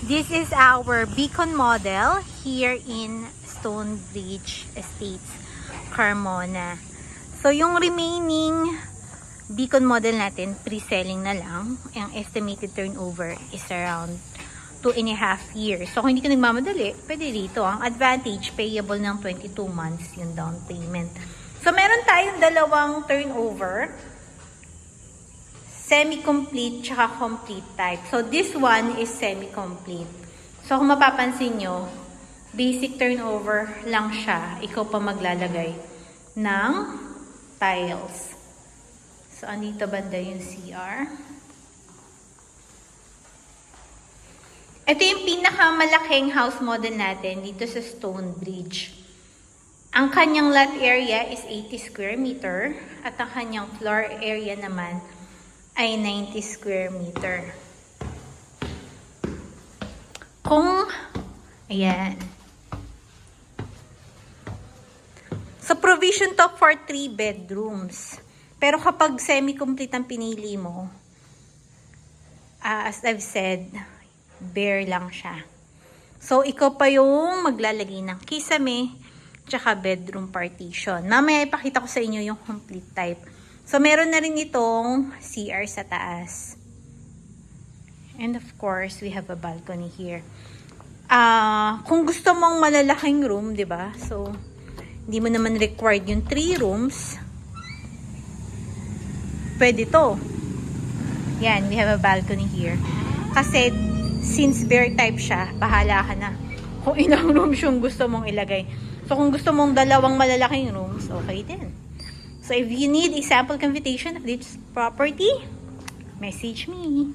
This is our beacon model here in Stonebridge Estates, Carmona. So, yung remaining beacon model natin, pre-selling na lang. Ang estimated turnover is around 2.5 years. So, kung hindi ka nagmamadali, pwede dito. Ang advantage, payable ng 22 months yung down payment. So, meron tayong dalawang turnover. Semi-complete tsaka complete type. So, this one is semi-complete. So, kung mapapansin nyo, basic turnover lang siya. Ikaw pa maglalagay ng tiles. So, andito banda yung CR. Ito yung pinakamalaking house model natin dito sa Stonebridge. Ang kanyang lot area is 80 square meter at ang kanyang floor area naman ay 90 square meter. Kung, ayan. So, provision to for 3 bedrooms. Pero kapag semi-complete ang pinili mo, as I've said, bare lang siya. So, ikaw pa yung maglalagay ng kisame, tsaka bedroom partition. Mamaya ipakita ko sa inyo yung complete type. So, meron na rin itong CR sa taas. And of course, we have a balcony here. Kung gusto mong malalaking room, di ba? So, hindi mo naman required yung 3 rooms. Pwede to. Yan, we have a balcony here. Kasi, since bare type siya, bahala ka na kung ilang rooms yung gusto mong ilagay. So, kung gusto mong dalawang malalaking rooms, okay din. So, if you need a sample computation of this property, message me.